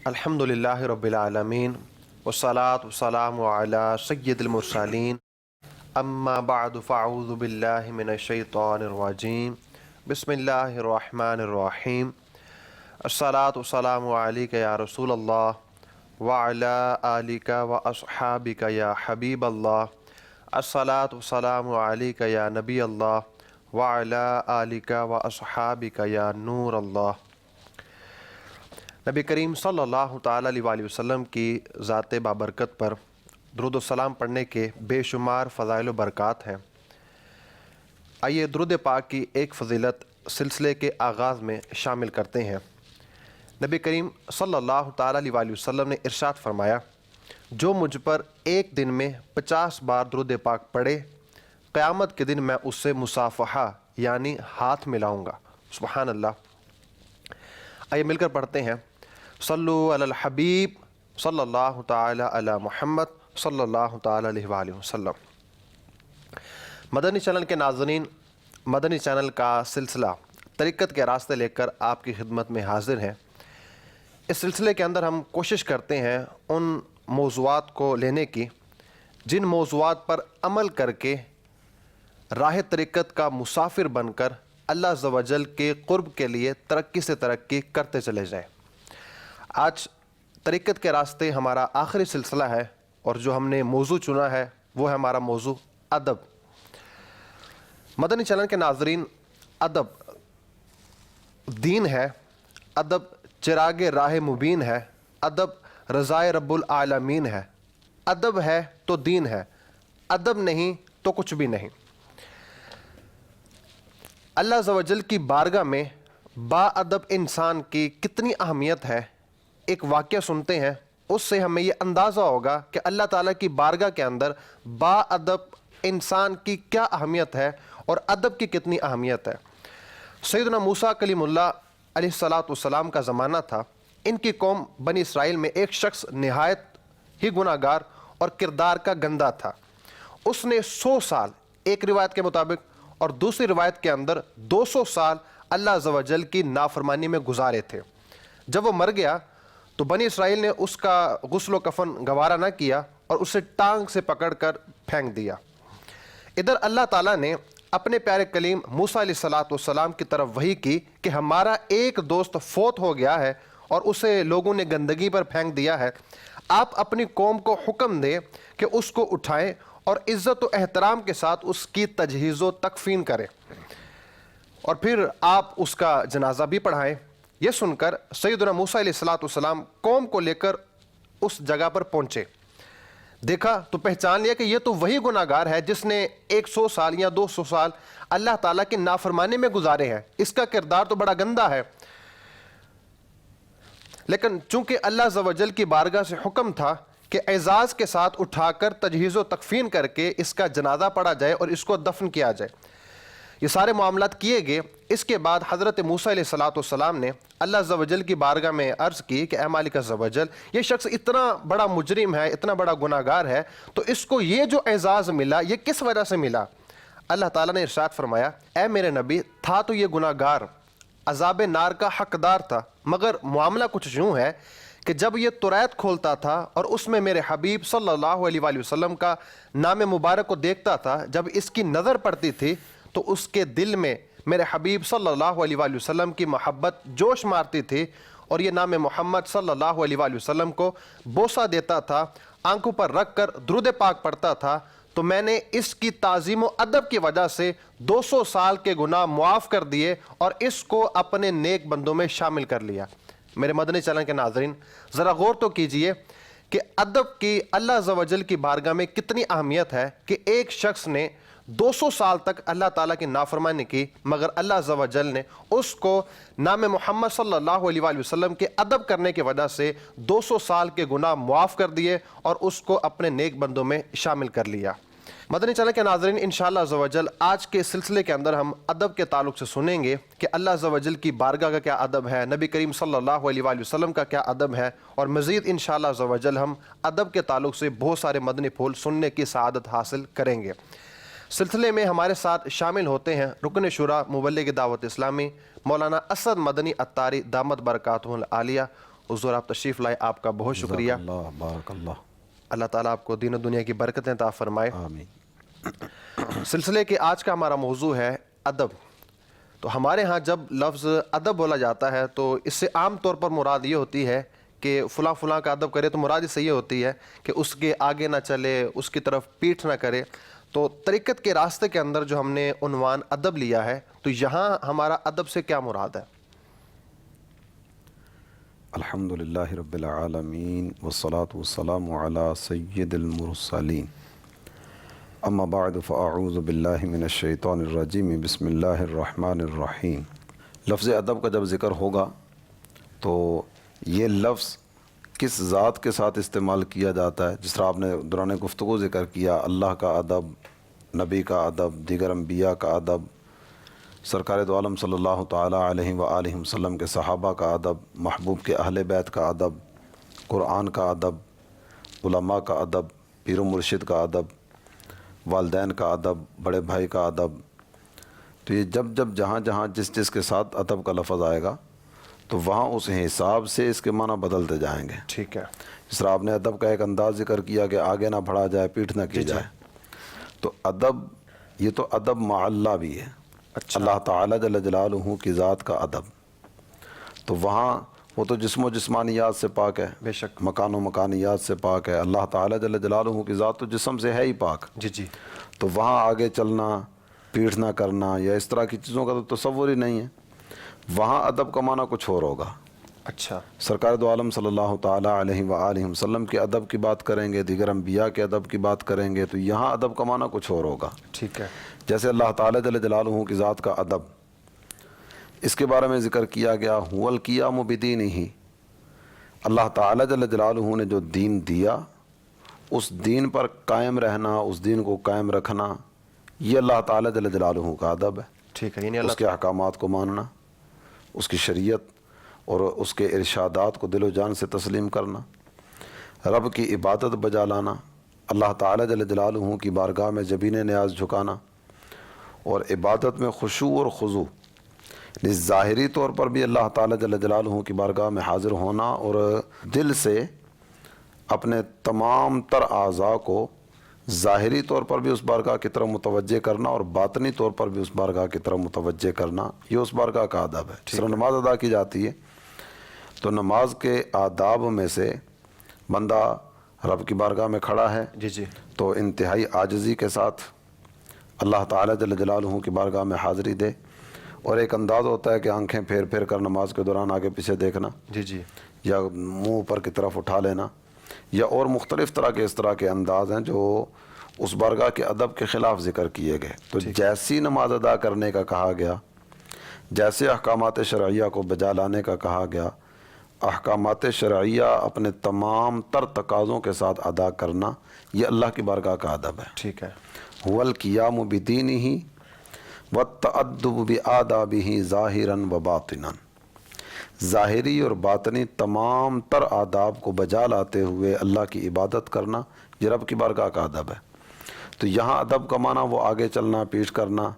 الحمدللہ رب العالمین والصلاة والسلام علی سید المرسلین اما بعد فاعوذ باللہ من الشیطان الرجیم بسم اللہ الرحمن الرحیم الصلاة والسلام علیک یا رسول اللہ وعلی آلک واصحابک یا حبیب اللہ الصلاة والسلام علیک یا نبی اللہ وعلی آلک واصحابک یا نور اللہ۔ نبی کریم صلی اللہ تعالیٰ علیہ وسلم کی ذات بابرکت پر درود و سلام پڑھنے کے بے شمار فضائل و برکات ہیں۔ آئیے درود پاک کی ایک فضیلت سلسلے کے آغاز میں شامل کرتے ہیں۔ نبی کریم صلی اللہ تعالیٰ علیہ وسلم نے ارشاد فرمایا، جو مجھ پر ایک دن میں 50 بار درود پاک پڑھے، قیامت کے دن میں اس سے مصافحہ یعنی ہاتھ ملاؤں گا۔ سبحان اللہ۔ آئیے مل کر پڑھتے ہیں، صلو علی الحبیب صلی اللہ تعالی علی محمد صلی اللہ تعالی علیہ وآلہ وسلم۔ مدنی چینل کے ناظرین، مدنی چینل کا سلسلہ طریقت کے راستے لے کر آپ کی خدمت میں حاضر ہیں۔ اس سلسلے کے اندر ہم کوشش کرتے ہیں ان موضوعات کو لینے کی جن موضوعات پر عمل کر کے راہ طریقت کا مسافر بن کر اللہ عز و جل کے قرب کے لیے ترقی سے ترقی کرتے چلے جائیں۔ آج طریقت کے راستے ہمارا آخری سلسلہ ہے اور جو ہم نے موضوع چنا ہے وہ ہے ہمارا موضوع ادب۔ مدنی چینل کے ناظرین، ادب دین ہے، ادب چراغ راہ مبین ہے، ادب رضائے رب العالمین ہے۔ ادب ہے تو دین ہے، ادب نہیں تو کچھ بھی نہیں۔ اللہ عز و جل کی بارگاہ میں با ادب انسان کی کتنی اہمیت ہے، ایک واقعہ سنتے ہیں، اس سے ہمیں یہ اندازہ ہوگا کہ اللہ تعالیٰ کی بارگاہ کے اندر با ادب انسان کی کیا اہمیت ہے اور ادب کی کتنی اہمیت ہے۔ سیدنا موسیٰ کلیم اللہ علیہ السلام کا زمانہ تھا۔ ان کی قوم بنی اسرائیل میں ایک شخص نہایت ہی گناہ گار اور کردار کا گندہ تھا۔ اس نے 100 سال ایک روایت کے مطابق اور دوسری روایت کے اندر 200 سال اللہ عز و جل کی نافرمانی میں گزارے تھے۔ جب وہ مر گیا تو بنی اسرائیل نے اس کا غسل و کفن گوارا نہ کیا اور اسے ٹانگ سے پکڑ کر پھینک دیا۔ ادھر اللہ تعالیٰ نے اپنے پیارے کلیم موسیٰ علیہ السلام کی طرف وحی کی کہ ہمارا ایک دوست فوت ہو گیا ہے اور اسے لوگوں نے گندگی پر پھینک دیا ہے۔ آپ اپنی قوم کو حکم دیں کہ اس کو اٹھائیں اور عزت و احترام کے ساتھ اس کی تجہیز و تکفین کریں اور پھر آپ اس کا جنازہ بھی پڑھائیں۔ یہ سن کر سیدنا موسیٰ علیہ السلام قوم کو لے کر اس جگہ پر پہنچے۔ دیکھا تو پہچان لیا کہ یہ تو وہی گناہ گار ہے جس نے 100 سال یا 200 سال اللہ تعالیٰ کی نافرمانی میں گزارے ہیں۔ اس کا کردار تو بڑا گندہ ہے، لیکن چونکہ اللہ عز و جل کی بارگاہ سے حکم تھا کہ اعزاز کے ساتھ اٹھا کر تجہیز و تکفین کر کے اس کا جنازہ پڑھا جائے اور اس کو دفن کیا جائے، یہ سارے معاملات کیے گئے۔ اس کے بعد حضرت موسیٰ علیہ السلام نے اللہ عز و جل کی بارگاہ میں عرض کی کہ اے مالک عز و جل، یہ شخص اتنا بڑا مجرم ہے، اتنا بڑا گناہ گار ہے، تو اس کو یہ جو اعزاز ملا یہ کس وجہ سے ملا؟ اللہ تعالیٰ نے ارشاد فرمایا، اے میرے نبی، تھا تو یہ گناہ گار، عذاب نار کا حقدار تھا، مگر معاملہ کچھ یوں ہے کہ جب یہ توریت کھولتا تھا اور اس میں میرے حبیب صلی اللہ علیہ وآلہ وسلم کا نام مبارک کو دیکھتا تھا، جب اس کی نظر پڑتی تھی تو اس کے دل میں میرے حبیب صلی اللہ علیہ وآلہ وسلم کی محبت جوش مارتی تھی اور یہ نام محمد صلی اللہ علیہ وآلہ وسلم کو بوسہ دیتا تھا، آنکھوں پر رکھ کر درود پاک پڑھتا تھا، تو میں نے اس کی تعظیم و ادب کی وجہ سے 200 سال کے گناہ معاف کر دیے اور اس کو اپنے نیک بندوں میں شامل کر لیا۔ میرے مدنی چینل کے ناظرین، ذرا غور تو کیجئے کہ ادب کی اللہ عز و جل کی بارگاہ میں کتنی اہمیت ہے کہ ایک شخص نے 200 سال تک اللہ تعالیٰ کی نافرمانی کی، مگر اللہ عز و جل نے اس کو نام محمد صلی اللہ علیہ وآلہ وسلم کے ادب کرنے کی وجہ سے 200 سال کے گناہ معاف کر دیے اور اس کو اپنے نیک بندوں میں شامل کر لیا۔ مدنی چینل کے ناظرین، انشاءاللہ عز و جل آج کے سلسلے کے اندر ہم ادب کے تعلق سے سنیں گے کہ اللہ عز و جل کی بارگاہ کا کیا ادب ہے، نبی کریم صلی اللہ علیہ وآلہ وسلم کا کیا ادب ہے، اور مزید انشاءاللہ عز و جل ہم ادب کے تعلق سے بہت سارے مدنی پھول سننے کی سعادت حاصل کریں گے۔ سلسلے میں ہمارے ساتھ شامل ہوتے ہیں رکن شورا مبلغ دعوت اسلامی مولانا اسد مدنی عطاری دامت برکاتہ العالیہ، حضور آپ تشریف لائے، آپ کا بہت شکریہ۔ اللہ بارک اللہ۔ اللہ تعالیٰ آپ کو دین و دنیا کی برکتیں عطا فرمائے۔ آمین۔ سلسلے کے آج کا ہمارا موضوع ہے ادب۔ تو ہمارے ہاں جب لفظ ادب بولا جاتا ہے تو اس سے عام طور پر مراد یہ ہوتی ہے کہ فلاں فلاں کا ادب کرے، تو مراد اس سے یہ ہوتی ہے کہ اس کے آگے نہ چلے، اس کی طرف پیٹھ نہ کرے۔ تو طریقت کے راستے کے اندر جو ہم نے عنوان ادب لیا ہے، تو یہاں ہمارا ادب سے کیا مراد ہے؟ الحمد للہ رب العالمین والصلاة والسلام علی سید المرسلین، اما بعد فاعوذ باللہ من الشیطان الرجیم، بسم اللہ الرحمن الرحیم۔ لفظ ادب کا جب ذکر ہوگا تو یہ لفظ کس ذات کے ساتھ استعمال کیا جاتا ہے، جس طرح آپ نے دوران گفتگو ذکر کیا، اللہ کا ادب، نبی کا ادب، دیگر انبیاء کا ادب، سرکار دو عالم صلی اللہ تعالیٰ علیہ وآلہ وسلم کے صحابہ کا ادب، محبوب کے اہل بیت کا ادب، قرآن کا ادب، علماء کا ادب، پیر و مرشد کا ادب، والدین کا ادب، بڑے بھائی کا ادب۔ تو یہ جب جہاں جہاں جس کے ساتھ ادب کا لفظ آئے گا تو وہاں اس حساب سے اس کے معنی بدلتے جائیں گے۔ ٹھیک ہے۔ جس طرح آپ نے ادب کا ایک انداز ذکر کیا کہ آگے نہ بڑھا جائے، پیٹھ نہ کی جائے، تو ادب، یہ تو ادب مع اللہ بھی ہے۔ اچھا۔ اللہ تعالیٰ جل جلالہ کی ذات کا ادب، تو وہاں وہ تو جسم و جسمانیات سے پاک ہے، بے شک۔ مکان و مکانیات سے پاک ہے۔ اللہ تعالیٰ جل جلالہ کی ذات تو جسم سے ہے ہی پاک۔ جی جی۔ تو وہاں آگے چلنا، پیٹھ نہ کرنا یا اس طرح کی چیزوں کا تو تصور ہی نہیں ہے۔ وہاں ادب کا معنی کچھ اور ہوگا۔ اچھا۔ سرکار دو عالم صلی اللہ تعالیٰ علیہ وآلہ وسلم کے ادب کی بات کریں گے، دیگر انبیاء کے ادب کی بات کریں گے، تو یہاں ادب کا معنی کچھ اور ہوگا۔ ٹھیک ہے۔ جیسے اللہ تعالیٰ جل جلالہ کی ذات کا ادب، اس کے بارے میں ذکر کیا گیا، هو القیام بدینہ، اللہ تعالیٰ جل جلالہ نے جو دین دیا، اس دین پر قائم رہنا، اس دین کو قائم رکھنا، یہ اللہ تعالیٰ جل جلالہ کا ادب ہے۔ ٹھیک ہے، یعنی اس کے احکامات کو ماننا، اس کی شریعت اور اس کے ارشادات کو دل و جان سے تسلیم کرنا، رب کی عبادت بجا لانا، اللہ تعالیٰ جل جلالہ کی بارگاہ میں جبین نیاز جھکانا، اور عبادت میں خشوع اور خضوع، ظاہری طور پر بھی اللہ تعالیٰ جل جلالہ کی بارگاہ میں حاضر ہونا اور دل سے اپنے تمام تر اعضاء کو ظاہری طور پر بھی اس بارگاہ کی طرف متوجہ کرنا اور باطنی طور پر بھی اس بارگاہ کی طرف متوجہ کرنا، یہ اس بارگاہ کا آداب ہے۔ جس طرح نماز ادا کی جاتی ہے تو نماز کے آداب میں سے بندہ رب کی بارگاہ میں کھڑا ہے جی جی، تو انتہائی عاجزی کے ساتھ اللہ تعالیٰ جل جلالہ کی بارگاہ میں حاضری دے، اور ایک انداز ہوتا ہے کہ آنکھیں پھیر پھیر کر نماز کے دوران آگے پیچھے دیکھنا، جی جی، یا منہ اوپر کی طرف اٹھا لینا، یا اور مختلف طرح کے اس طرح کے انداز ہیں جو اس بارگاہ کے ادب کے خلاف ذکر کیے گئے۔ تو جیسی نماز ادا کرنے کا کہا گیا، جیسے احکامات شرعیہ کو بجا لانے کا کہا گیا، احکامات شرعیہ اپنے تمام تر تقاضوں کے ساتھ ادا کرنا، یہ اللہ کی بارگاہ کا ادب ہے۔ ٹھیک ہے۔ هو القیام بدینہ والتأدب بآدابہ ظاہرا و باطنا، ظاہری اور باطنی تمام تر آداب کو بجا لاتے ہوئے اللہ کی عبادت کرنا، یہ رب کی بارگاہ کا ادب ہے۔ تو یہاں ادب کا معنی وہ آگے چلنا، پیٹھ کرنا،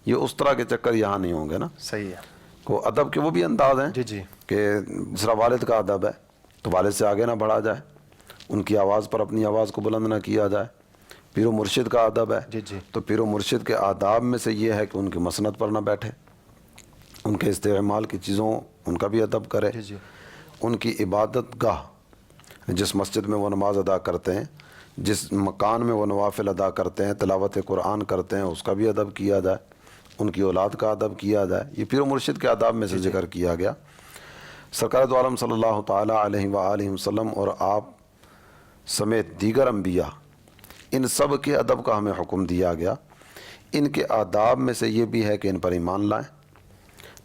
یہ اس طرح کے چکر یہاں نہیں ہوں گے نا۔ صحیح ہے۔ کو ادب کے وہ بھی انداز ہیں جی جی، کہ جس طرح والد کا ادب ہے تو والد سے آگے نہ بڑھا جائے، ان کی آواز پر اپنی آواز کو بلند نہ کیا جائے۔ پیر و مرشد کا ادب ہے جی جی، تو پیر و مرشد کے آداب میں سے یہ ہے کہ ان کی مسند پر نہ بیٹھے، ان کے استعمال کی چیزوں ان کا بھی ادب کرے، جی جی، ان کی عبادت گاہ، جس مسجد میں وہ نماز ادا کرتے ہیں، جس مکان میں وہ نوافل ادا کرتے ہیں، تلاوت قرآن کرتے ہیں، اس کا بھی ادب کیا جائے، ان کی اولاد کا ادب کیا جائے۔ یہ پیر و مرشد کے آداب میں سے ذکر کیا گیا۔ سرکار دو عالم صلی اللہ تعالیٰ علیہ وآلہ وسلم اور آپ سمیت دیگر انبیاء، ان سب کے ادب کا ہمیں حکم دیا گیا۔ ان کے آداب میں سے یہ بھی ہے کہ ان پر ایمان لائیں۔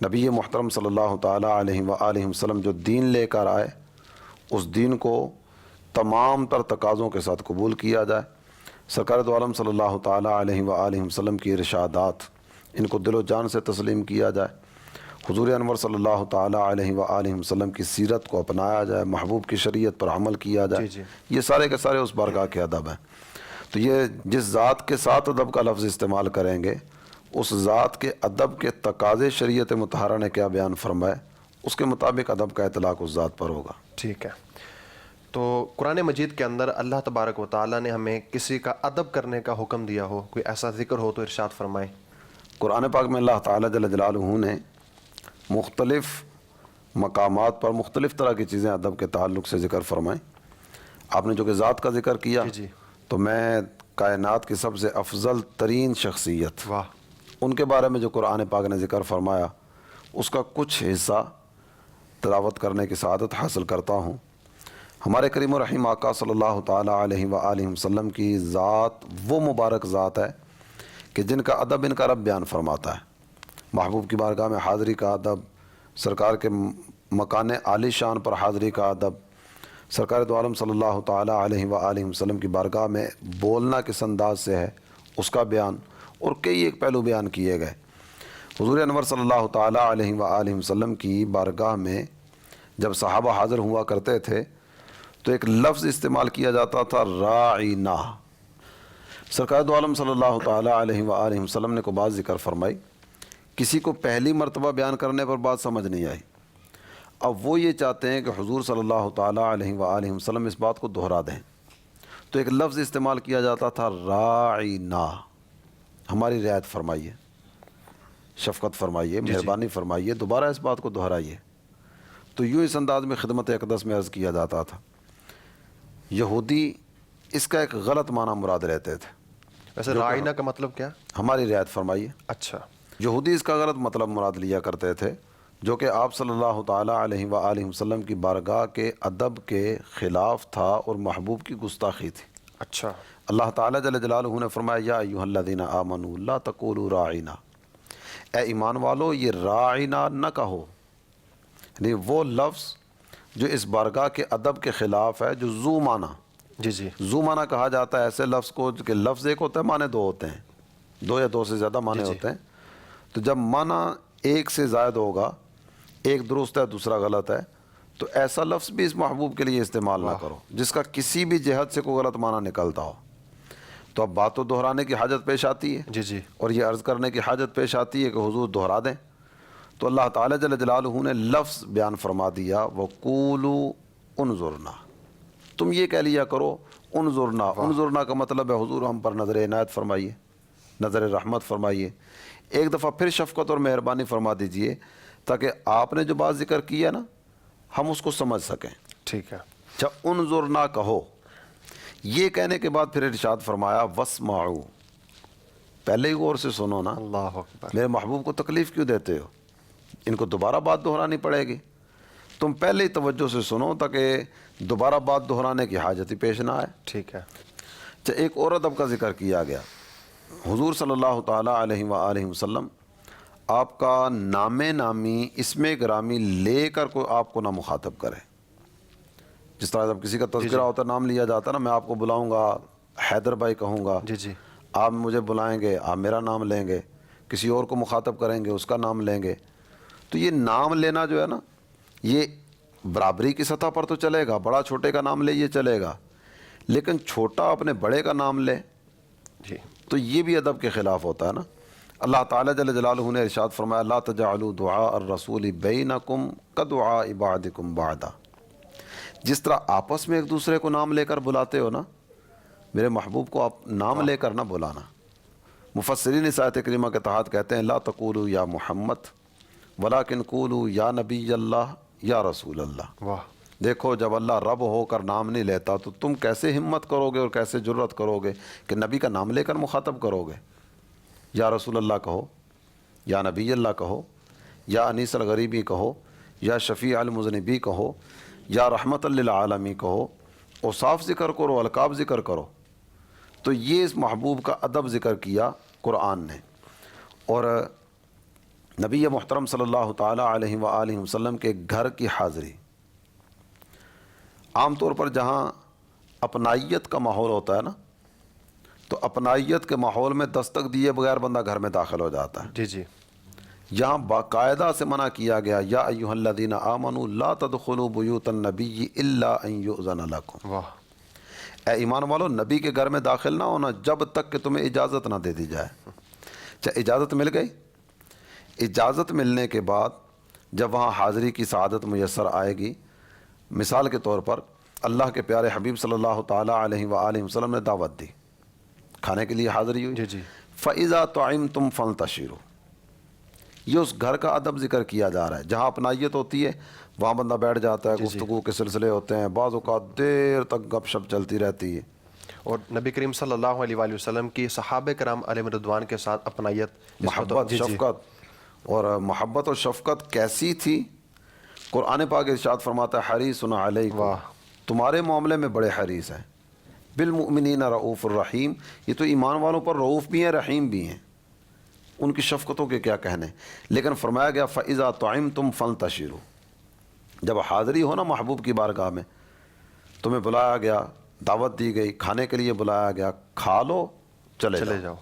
نبی محترم صلی اللہ تعالیٰ علیہ وآلہ وسلم جو دین لے کر آئے، اس دین کو تمام تر تقاضوں کے ساتھ قبول کیا جائے۔ سرکار دو عالم صلی اللہ تعالیٰ علیہ وآلہ وسلم کی ارشادات، ان کو دل و جان سے تسلیم کیا جائے۔ حضور انور صلی اللہ تعالیٰ علیہ وآلہ وسلم کی سیرت کو اپنایا جائے، محبوب کی شریعت پر عمل کیا جائے۔ یہ سارے کے سارے اس بارگاہ کے ادب ہیں۔ تو یہ جس ذات کے ساتھ ادب کا لفظ استعمال کریں گے، اس ذات کے ادب کے تقاضے شریعت مطہرہ نے کیا بیان فرمائے، اس کے مطابق ادب کا اطلاق اس ذات پر ہوگا۔ ٹھیک ہے. تو قرآن مجید کے اندر اللہ تبارک و تعالیٰ نے ہمیں کسی کا ادب کرنے کا حکم دیا ہو، کوئی ایسا ذکر ہو تو ارشاد فرمائیں. قرآن پاک میں اللہ تعالیٰ جل جلالہ نے مختلف مقامات پر مختلف طرح کی چیزیں ادب کے تعلق سے ذکر فرمائیں. آپ نے جو کہ ذات کا ذکر کیا، جی. تو میں کائنات کی سب سے افضل ترین شخصیت واہ. ان کے بارے میں جو قرآن پاک نے ذکر فرمایا، اس کا کچھ حصہ تلاوت کرنے کی سعادت حاصل کرتا ہوں. ہمارے کریم و رحیم آقا صلی اللہ تعالیٰ علیہ وآلہ وسلم کی ذات وہ مبارک ذات ہے کہ جن کا ادب ان کا رب بیان فرماتا ہے. محبوب کی بارگاہ میں حاضری کا ادب، سرکار کے مکان عالی شان پر حاضری کا ادب، سرکار دو عالم صلی اللہ تعالیٰ علیہ وآلہ وسلم کی بارگاہ میں بولنا کس انداز سے ہے اس کا بیان، اور کئی ایک پہلو بیان کیے گئے. حضور انور صلی اللہ تعالیٰ علیہ وآلہ وسلم کی بارگاہ میں جب صحابہ حاضر ہوا کرتے تھے تو ایک لفظ استعمال کیا جاتا تھا، راعینا. سرکار دو عالم صلی اللہ تعالیٰ علیہ وآلہ وسلم نے کو بات ذکر فرمائی. کسی کو پہلی مرتبہ بیان کرنے پر بات سمجھ نہیں آئی، اب وہ یہ چاہتے ہیں کہ حضور صلی اللہ تعالیٰ علیہ وآلہ وسلم اس بات کو دہرا دیں، تو ایک لفظ استعمال کیا جاتا تھا، راعینا، ہماری رعایت فرمائیے، شفقت فرمائیے، مہربانی فرمائیے، دوبارہ اس بات کو دہرائیے. تو یوں اس انداز میں خدمت اقدس میں عرض کیا جاتا تھا. یہودی اس کا ایک غلط معنی مراد لیتے تھے. ویسے رائنا کا مطلب کیا؟ ہماری رعایت فرمائیے. اچھا. یہودی اس کا غلط مطلب مراد لیا کرتے تھے، جو کہ آپ صلی اللہ تعالیٰ علیہ وآلہ وسلم کی بارگاہ کے ادب کے خلاف تھا اور محبوب کی گستاخی تھی. اچھا. اللہ تعالیٰ جل جلالہ نے فرمایا، یا ایھا الذین آمنوا لا تقولوا راعینا، اے ایمان والو یہ راعینا نہ کہو. یعنی وہ لفظ جو اس بارگاہ کے ادب کے خلاف ہے، جو ذو معنی، جی. ذو معنی کہا جاتا ہے ایسے لفظ کو کہ لفظ ایک ہوتا ہے، معنی دو ہوتے ہیں، دو یا دو سے زیادہ معنی ہوتے ہیں. تو جب معنی ایک سے زائد ہوگا، ایک درست ہے دوسرا غلط ہے، تو ایسا لفظ بھی اس محبوب کے لیے استعمال نہ کرو جس کا کسی بھی جہت سے کوئی غلط معنی نکلتا ہو. تو اب بات تو دہرانے کی حاجت پیش آتی ہے، جی. اور اور یہ عرض کرنے کی حاجت پیش آتی ہے کہ حضور دہرا دیں. تو اللہ تعالیٰ جل جلالہ نے لفظ بیان فرما دیا، وَقُولُوا انظرنا، تم یہ کہہ لیا کرو انظرنا. انظرنا کا مطلب ہے حضور ہم پر نظر عنایت فرمائیے، نظر رحمت فرمائیے. ایک دفعہ پھر شفقت اور مہربانی فرما دیجئے تاکہ آپ نے جو بات ذکر کی ہے نا ہم اس کو سمجھ سکیں. ٹھیک ہے. اچھا، انظرنا کہو. یہ کہنے کے بعد پھر ارشاد فرمایا، واسمعوا، پہلے ہی غور سے سنو نا. اللہ اکبر. میرے محبوب کو تکلیف کیوں دیتے ہو؟ ان کو دوبارہ بات دہرانی پڑے گی. تم پہلے ہی توجہ سے سنو تاکہ دوبارہ بات دہرانے کی حاجت ہی پیش نہ آئے. ٹھیک ہے. اچھا، ایک اور ادب کا ذکر کیا گیا. حضور صلی اللہ تعالیٰ علیہ وآلہ وسلم آپ کا نام نامی اسم گرامی لے کر کوئی آپ کو نہ مخاطب کرے. جس طرح جب کسی کا تذکرہ ہوتا ہے، نام لیا جاتا ہے نا، میں آپ کو بلاؤں گا حیدر بھائی کہوں گا، جی. آپ مجھے بلائیں گے، آپ میرا نام لیں گے، کسی اور کو مخاطب کریں گے اس کا نام لیں گے. تو یہ نام لینا جو ہے نا، یہ برابری کی سطح پر تو چلے گا، بڑا چھوٹے کا نام لے یہ چلے گا، لیکن چھوٹا اپنے بڑے کا نام لے جی. تو یہ بھی ادب کے خلاف ہوتا ہے نا. اللہ تعالیٰ جل جلالہ نے ارشاد فرمایا، لا تجعلوا دعاء الرسول بینکم کدعاء بعضکم بعضا. جس طرح آپس میں ایک دوسرے کو نام لے کر بلاتے ہو نا، میرے محبوب کو آپ نام لے کر نہ بلانا. مفسرین اس آیت کریمہ کے تحت کہتے ہیں، لا تقولوا یا محمد ولکن قولوا یا نبی اللہ یا رسول اللہ. واہ. دیکھو، جب اللہ رب ہو کر نام نہیں لیتا تو تم کیسے ہمت کرو گے اور کیسے جرت کرو گے کہ نبی کا نام لے کر مخاطب کرو گے. یا رسول اللہ کہو، یا نبی اللہ کہو، یا انیس الغریبی کہو، یا شفیع المذنبی کہو، یا رحمت للعالمین کہو، اوصاف ذکر کرو، القاب ذکر کرو. تو یہ اس محبوب کا ادب ذکر کیا قرآن نے. اور نبی محترم صلی اللہ تعالیٰ علیہ وآلہ وسلم کے گھر کی حاضری، عام طور پر جہاں اپنائیت کا ماحول ہوتا ہے نا، تو اپنائیت کے ماحول میں دستک دیے بغیر بندہ گھر میں داخل ہو جاتا ہے. جی. یہاں باقاعدہ سے منع کیا گیا، یا ایھا الذین آمنوا لا تدخلوا بیوت النبی الا ان یؤذن لکم. واہ. اے ایمان والو، نبی کے گھر میں داخل نہ ہونا جب تک کہ تمہیں اجازت نہ دے دی جائے. اچھا، اجازت مل گئی. اجازت ملنے کے بعد جب وہاں حاضری کی سعادت میسر آئے گی، مثال کے طور پر اللہ کے پیارے حبیب صلی اللہ تعالیٰ علیہ وآلہ وسلم نے دعوت دی، کھانے کے لیے حاضری ہوئی، جی فَإِذَا طَعِمْتُمْ فَانْتَشِرُوا، یہ اس گھر کا ادب ذکر کیا جا رہا ہے، جہاں اپنائیت ہوتی ہے وہاں بندہ بیٹھ جاتا ہے، گفتگو کے سلسلے ہوتے ہیں، بعض اوقات دیر تک گپ شپ چلتی رہتی ہے۔ اور نبی کریم صلی اللہ علیہ وآلہ وسلم کی صحابہ کرام علیہ رضوان کے ساتھ اپنائیت، محبت، شفقت، اور محبت اور شفقت کیسی تھی؟ قرآن پاک ارشاد فرماتا ہے حریص علیکم، تمہارے معاملے میں بڑے حریص ہیں، بالمؤمنین رؤوف الرحیم، یہ تو ایمان والوں پر رؤوف بھی ہیں رحیم بھی ہیں، ان کی شفقتوں کے کیا کہنے۔ لیکن فرمایا گیا فَإِذَا طَعِمْتُمْ فَانْتَشِرُوا، جب حاضری ہو نا محبوب کی بارگاہ میں، تمہیں بلایا گیا، دعوت دی گئی، کھانے کے لیے بلایا گیا، کھا لو چلے جاؤ،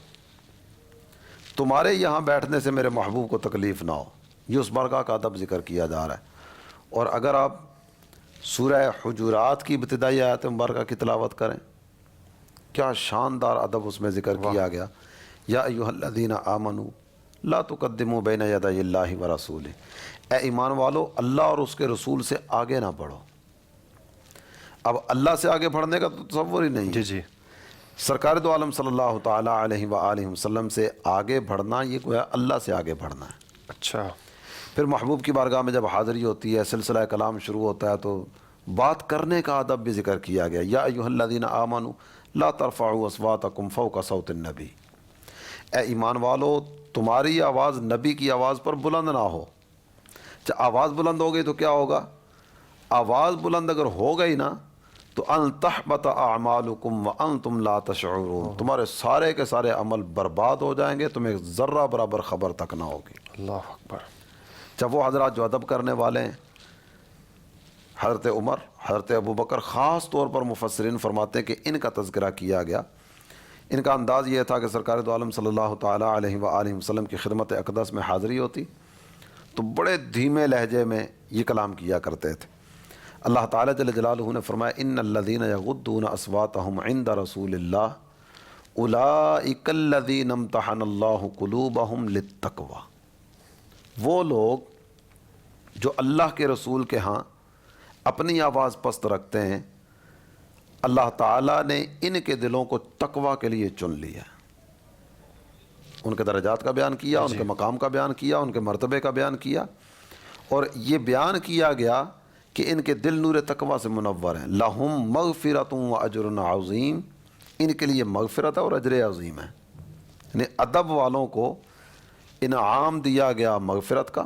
تمہارے یہاں بیٹھنے سے میرے محبوب کو تکلیف نہ ہو، یہ اس بارگاہ کا ادب ذکر کیا جا رہا ہے۔ اور اگر آپ سورہ حجرات کی ابتدائی آیت مبارکہ کی تلاوت کریں، کیا شاندار ادب اس میں ذکر کیا گیا، یا ایھا الذین آمنوا لا تقدموا بین یدی اللہ ورسولہ، اے ایمان والو اللہ اور اس کے رسول سے آگے نہ بڑھو۔ اب اللہ سے آگے بڑھنے کا تو تصور ہی نہیں ہے۔ جی سرکار دو عالم صلی اللہ تعالیٰ علیہ وآلہ وسلم سے آگے بڑھنا، یہ گویا اللہ سے آگے بڑھنا ہے۔ اچھا، پھر محبوب کی بارگاہ میں جب حاضری ہوتی ہے، سلسلہ کلام شروع ہوتا ہے، تو بات کرنے کا ادب بھی ذکر کیا گیا، یا ایھا الذین آمنوا لا ترفعوا اصواتکم فوق صوت النبی، اے ایمان والو تمہاری آواز نبی کی آواز پر بلند نہ ہو۔ جب آواز بلند ہو گئی تو کیا ہوگا؟ آواز بلند اگر ہو گئی نا تو ان تحبط اعمالکم وانتم لا تشعرون، تمہارے سارے کے سارے عمل برباد ہو جائیں گے، تمہیں ذرہ برابر خبر تک نہ ہوگی۔ اللہ اکبر۔ جب وہ حضرات جو ادب کرنے والے ہیں، حضرت عمر، حضرت ابوبکر، خاص طور پر مفسرین فرماتے ہیں کہ ان کا تذکرہ کیا گیا، ان کا انداز یہ تھا کہ سرکار دو عالم صلی اللہ تعالیٰ علیہ وآلہ وسلم کی خدمت اقدس میں حاضری ہوتی تو بڑے دھیمے لہجے میں یہ کلام کیا کرتے تھے۔ اللہ تعالیٰ جل جلالہ نے فرمایا ان الذین یغضون اصواتهم عند رسول اللہ اولئک الذین امتحن اللہ قلوبهم للتقوی، وہ لوگ جو اللہ کے رسول کے ہاں اپنی آواز پست رکھتے ہیں، اللہ تعالیٰ نے ان کے دلوں کو تقوی کے لیے چن لیا، ان کے درجات کا بیان کیا، ان کے مقام کا بیان کیا، ان کے مرتبے کا بیان کیا، اور یہ بیان کیا گیا کہ ان کے دل نور تقوی سے منور ہیں۔ لہم مغفرۃ و اجر عظیم، ان کے لیے مغفرت ہے اور اجر عظیم ہے، یعنی ادب والوں کو انعام دیا گیا مغفرت کا،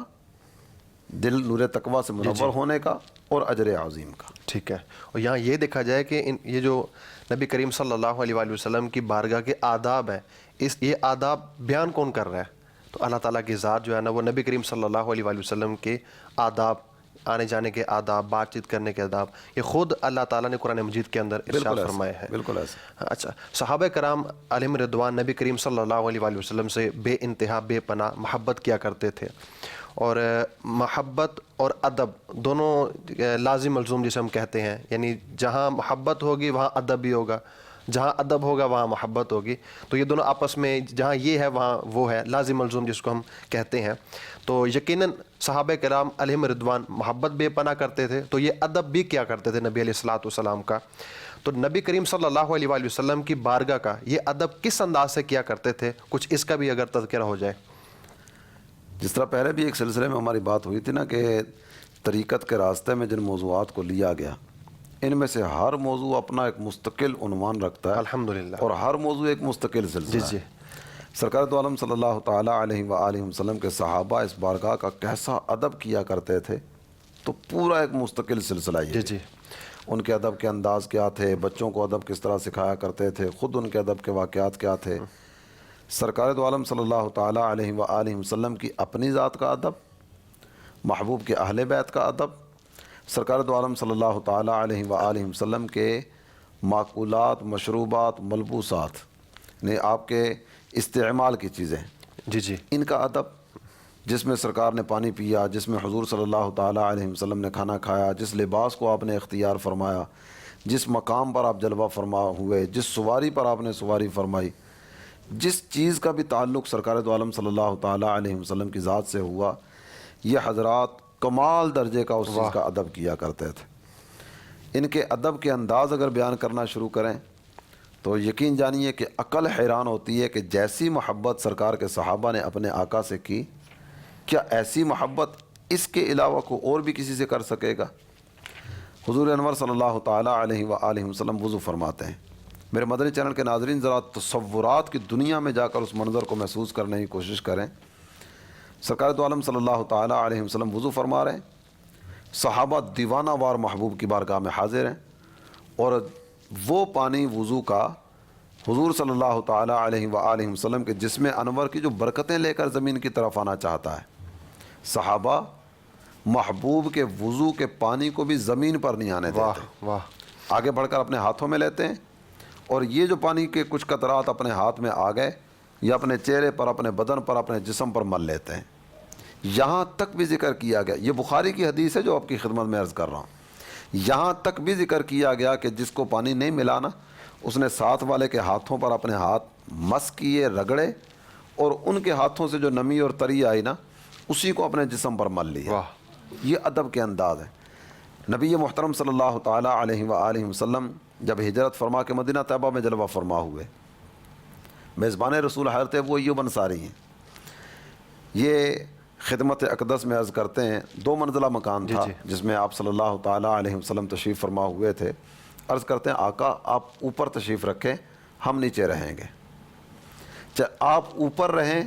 دل نور تقوی سے منور ہونے کا، اور اجر عظیم کا۔ ٹھیک ہے، اور یہاں یہ دیکھا جائے کہ یہ جو نبی کریم صلی اللہ علیہ وآلہ وسلم کی بارگاہ کے آداب ہیں، یہ آداب بیان کون کر رہا ہے؟ تو اللہ تعالیٰ کی ذات جو ہے نا وہ نبی کریم صلی اللہ علیہ وآلہ وسلم کے آداب، آنے جانے کے آداب، بات چیت کرنے کے آداب، یہ خود اللہ تعالیٰ نے قرآن مجید کے اندر ارشاد فرمایا ہے۔ بالکل ایسا۔ اچھا، صحابہ کرام علیہم رضوان نبی کریم صلی اللہ علیہ وآلہ وسلم سے بے انتہا بے پناہ محبت کیا کرتے تھے، اور محبت اور ادب دونوں لازم ملزوم جسے ہم کہتے ہیں، یعنی جہاں محبت ہوگی وہاں ادب بھی ہوگا، جہاں ادب ہوگا وہاں محبت ہوگی، تو یہ دونوں آپس میں جہاں یہ ہے وہاں وہ ہے، لازم ملزوم جس کو ہم کہتے ہیں۔ تو یقیناً صحابہ کرام علیہم رضوان محبت بے پناہ کرتے تھے، تو یہ ادب بھی کیا کرتے تھے نبی علیہ الصلوۃ والسلام کا۔ تو نبی کریم صلی اللہ علیہ وآلہ وسلم کی بارگاہ کا یہ ادب کس انداز سے کیا کرتے تھے، کچھ اس کا بھی اگر تذکرہ ہو جائے۔ جس طرح پہلے بھی ایک سلسلے میں ہماری بات ہوئی تھی نا کہ طریقت کے راستے میں جن موضوعات کو لیا گیا، ان میں سے ہر موضوع اپنا ایک مستقل عنوان رکھتا ہے، الحمدللہ، اور ہر موضوع ایک مستقل سلسلہ ہے۔ جی سرکار دو عالم صلی اللہ تعالیٰ علیہ وآلہ وسلم کے صحابہ اس بارگاہ کا کیسا ادب کیا کرتے تھے، تو پورا ایک مستقل سلسلہ یہ جی ان کے ادب کے انداز کیا تھے، بچوں کو ادب کس طرح سکھایا کرتے تھے، خود ان کے ادب کے واقعات کیا تھے، سرکار دو عالم صلی اللہ تعالیٰ علیہ وآلہ وسلم کی اپنی ذات کا ادب، محبوب کے اہل بیت کا ادب، سرکار دو عالم صلی اللہ تعالیٰ علیہ وآلہ وسلم کے معقولات، مشروبات، ملبوسات، یعنی آپ کے استعمال کی چیزیں، جی ان کا ادب، جس میں سرکار نے پانی پیا، جس میں حضور صلی اللہ تعالیٰ علیہ وسلم نے کھانا کھایا، جس لباس کو آپ نے اختیار فرمایا، جس مقام پر آپ جلوہ فرما ہوئے، جس سواری پر آپ نے سواری فرمائی، جس چیز کا بھی تعلق سرکار دو عالم صلی اللہ تعالیٰ علیہ وسلم کی ذات سے ہوا، یہ حضرات کمال درجے کا اس چیز کا ادب کیا کرتے تھے۔ ان کے ادب کے انداز اگر بیان کرنا شروع کریں تو یقین جانیے کہ عقل حیران ہوتی ہے کہ جیسی محبت سرکار کے صحابہ نے اپنے آقا سے کی، کیا ایسی محبت اس کے علاوہ کو اور بھی کسی سے کر سکے گا؟ حضور انور صلی اللہ تعالیٰ علیہ وآلہ وسلم وضو فرماتے ہیں۔ میرے مدنی چینل کے ناظرین ذرا تصورات کی دنیا میں جا کر اس منظر کو محسوس کرنے کی کوشش کریں۔ سرکار دو عالم صلی اللہ تعالیٰ علیہ وسلم وضو فرما رہے ہیں، صحابہ دیوانہ وار محبوب کی بارگاہ میں حاضر ہیں، اور وہ پانی وضو کا حضور صلی اللہ تعالیٰ علیہ وآلہ وسلم کے جسم انور کی جو برکتیں لے کر زمین کی طرف آنا چاہتا ہے، صحابہ محبوب کے وضو کے پانی کو بھی زمین پر نہیں آنے دیتے، آگے بڑھ کر اپنے ہاتھوں میں لیتے ہیں، اور یہ جو پانی کے کچھ قطرات اپنے ہاتھ میں آ گئے یہ اپنے چہرے پر، اپنے بدن پر، اپنے جسم پر مل لیتے ہیں۔ یہاں تک بھی ذکر کیا گیا، یہ بخاری کی حدیث ہے جو آپ کی خدمت میں عرض کر رہا ہوں، یہاں تک بھی ذکر کیا گیا کہ جس کو پانی نہیں ملا نا، اس نے ساتھ والے کے ہاتھوں پر اپنے ہاتھ مس کیے، رگڑے، اور ان کے ہاتھوں سے جو نمی اور تری آئی نا اسی کو اپنے جسم پر مل لیا۔ یہ ادب کے انداز ہے۔ نبی محترم صلی اللہ تعالیٰ علیہ وآلہ وسلم جب ہجرت فرما کے مدینہ طیبہ میں جلوہ فرما ہوئے، میزبان رسول حضرت ابو ایوب انصاری ہیں، یہ خدمت اقدس میں عرض کرتے ہیں 2 منزلہ مکان تھا جس میں آپ صلی اللہ تعالیٰ علیہ وسلم تشریف فرما ہوئے تھے۔ عرض کرتے ہیں آقا آپ اوپر تشریف رکھیں، ہم نیچے رہیں گے۔ آپ اوپر رہیں